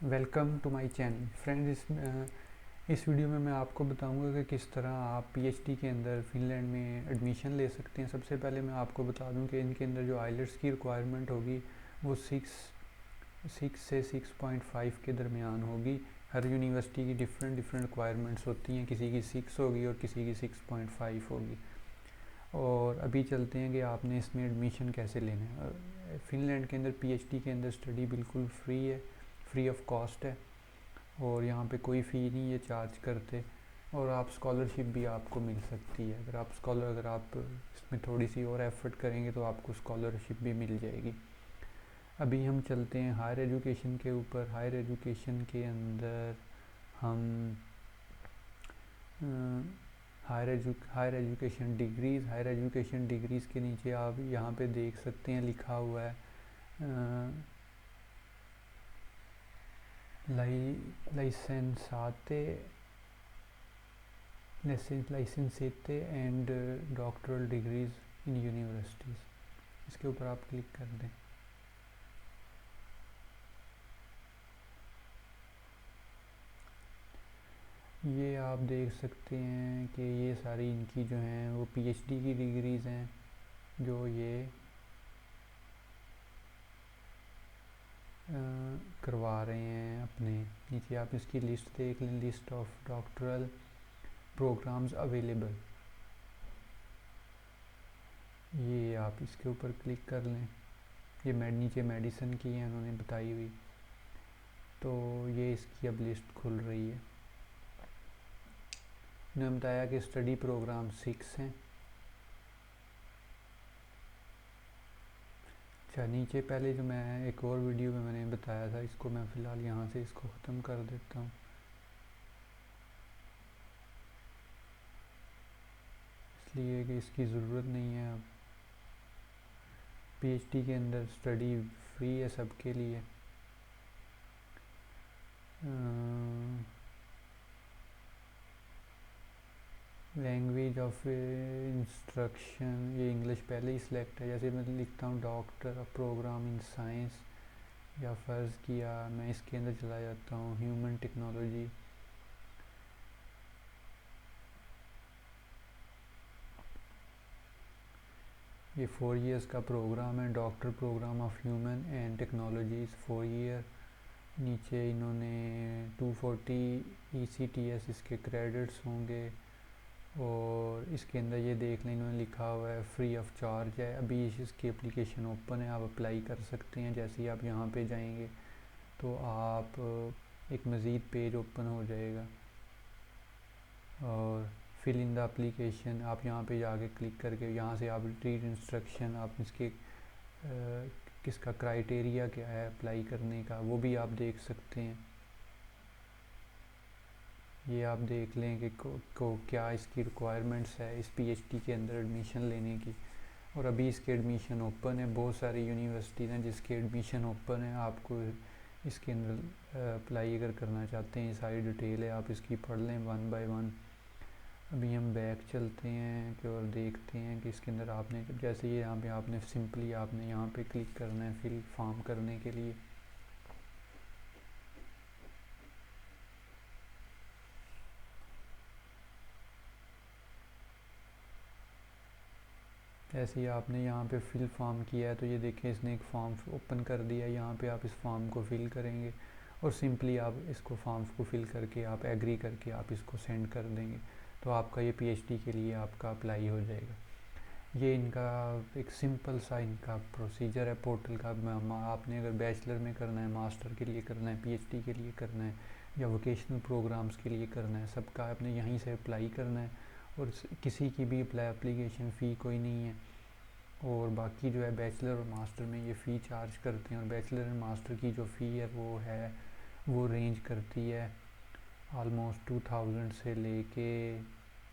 Welcome to my channel friends. इस video में मैं आपको बताऊंगा कि किस तरह आप पीएचडी के अंदर फिनलैंड में एडमिशन ले सकते हैं। सबसे पहले मैं आपको बता दूं कि इनके अंदर जो आइलेट्स की रिक्वायरमेंट होगी वो सिक्स से 6.5 के दरमियान होगी। हर यूनिवर्सिटी की डिफरेंट रिक्वायरमेंट्स होती हैं, किसी की 6 होगी और किसी की 6.5 होगी। और अभी चलते हैं कि आपने इसमें एडमिशन कैसे लेना है। फिनलैंड के अंदर पीएचडी के अंदर स्टडी बिल्कुल फ्री है, फ्री ऑफ कॉस्ट है और यहाँ पे कोई फ़ी नहीं है चार्ज करते। और आप स्कॉलरशिप भी आपको मिल सकती है। अगर आप इसमें थोड़ी सी और एफर्ट करेंगे तो आपको स्कॉलरशिप भी मिल जाएगी। अभी हम चलते हैं हायर एजुकेशन के ऊपर। हायर एजुकेशन के अंदर हम हायर एजुकेशन डिग्रीज़ के नीचे आप यहाँ पे देख सकते हैं लिखा हुआ है licentiate and doctoral degrees in universities. इसके ऊपर आप क्लिक कर दें। ये आप देख सकते हैं कि ये सारी इनकी जो हैं वो पीएचडी की डिग्रीज़ हैं जो ये करवा रहे हैं अपने। नीचे आप इसकी लिस्ट देख लें, list of doctoral programs available. ये आप इसके ऊपर क्लिक कर लें। ये नीचे मेडिसिन की है उन्होंने बताई हुई, तो ये इसकी अब लिस्ट खुल रही है। उन्होंने बताया कि स्टडी प्रोग्राम 6 हैं। अच्छा, नीचे पहले जो मैं एक और वीडियो में मैंने बताया था, इसको मैं फ़िलहाल यहाँ से इसको ख़त्म कर देता हूँ, इसलिए कि इसकी ज़रूरत नहीं है। अब पीएचडी के अंदर स्टडी फ्री है सबके लिए। लैंग्वेज ऑफ इंस्ट्रक्शन, ये इंग्लिश पहले ही सिलेक्ट है। जैसे मैं लिखता हूँ doctor of program in science, या फ़र्ज़ किया मैं इसके अंदर चला जाता हूँ ह्यूमन टेक्नोलॉजी। ये 4 इयर्स का प्रोग्राम है, doctor program of human and technologies 4 year. नीचे इन्होंने 240 ECTS इसके क्रेडिट्स होंगे। और इसके अंदर ये देख लें इन्होंने लिखा हुआ है फ्री ऑफ चार्ज है। अभी इसकी एप्लीकेशन ओपन है, आप अप्लाई कर सकते हैं। जैसे ही आप यहाँ पे जाएंगे तो आप एक मज़ीद पेज ओपन हो जाएगा और फिल इन द एप्लीकेशन आप यहाँ पे जाके क्लिक करके यहाँ से आप रीड इंस्ट्रक्शन, आप इसके किसका क्राइटेरिया क्या है अप्लाई करने का वो भी आप देख सकते हैं। ये आप देख लें कि क्या इसकी रिक्वायरमेंट्स है इस पीएचडी के अंदर एडमिशन लेने की। और अभी इसके एडमिशन ओपन है, बहुत सारी यूनिवर्सिटीज़ हैं जिसके एडमिशन ओपन है। आपको इसके अंदर अप्लाई अगर करना चाहते हैं, सारी डिटेल है, आप इसकी पढ़ लें 1 बाय 1। अभी हम बैक चलते हैं कि और देखते हैं कि इसके अंदर आपने जैसे ये यहाँ पे आपने सिंपली आपने यहाँ पे क्लिक करना है फिल फॉर्म करने के लिए। ऐसे ही आपने यहाँ पे फिल फॉर्म किया है तो ये देखें इसने एक फॉर्म ओपन कर दिया है। यहाँ पे आप इस फॉर्म को फिल करेंगे और सिंपली आप इसको फॉर्म्स को फिल करके आप एग्री करके आप इसको सेंड कर देंगे तो आपका ये पीएचडी के लिए आपका अप्लाई हो जाएगा। ये इनका एक सिंपल सा इनका प्रोसीजर है पोर्टल का। आपने अगर बैचलर में करना है, मास्टर के लिए करना है, पीएचडी के लिए करना है या वोकेशनल प्रोग्राम्स के लिए करना है, सबका आपने यहीं से अप्लाई करना है और किसी की भी एप्लीकेशन फ़ी कोई नहीं है। और बाकी जो है बैचलर और मास्टर में ये फ़ी चार्ज करते हैं और बैचलर एंड मास्टर की जो फ़ी है वो रेंज करती है ऑलमोस्ट 2000 से लेके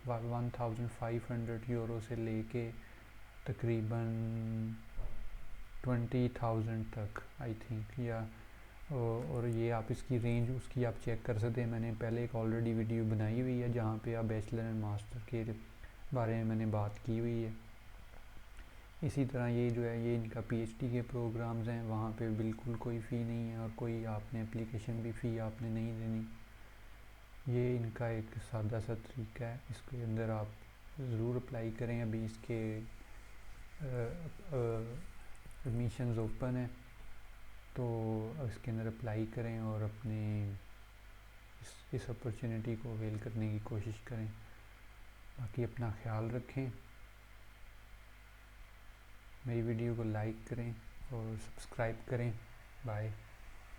1500 यूरो से लेके तकरीबन 20,000 तक आई थिंक। या और ये आप इसकी रेंज उसकी आप चेक कर सकते हैं। मैंने पहले एक ऑलरेडी वीडियो बनाई हुई है जहाँ पे आप बैचलर एंड मास्टर के बारे में मैंने बात की हुई है। इसी तरह ये जो है ये इनका पीएचडी के प्रोग्राम्स हैं, वहाँ पे बिल्कुल कोई फ़ी नहीं है और कोई आपने एप्लीकेशन भी फ़ी आपने नहीं देनी। ये इनका एक सादा सा तरीका है, इसके अंदर आप ज़रूर अप्लाई करें। अभी इसके एडमिशन्स ओपन है, तो इसके अंदर अप्लाई करें और अपने इस अपॉर्चुनिटी को अवेल करने की कोशिश करें। बाकी अपना ख्याल रखें, मेरी वीडियो को लाइक करें और सब्सक्राइब करें। बाय।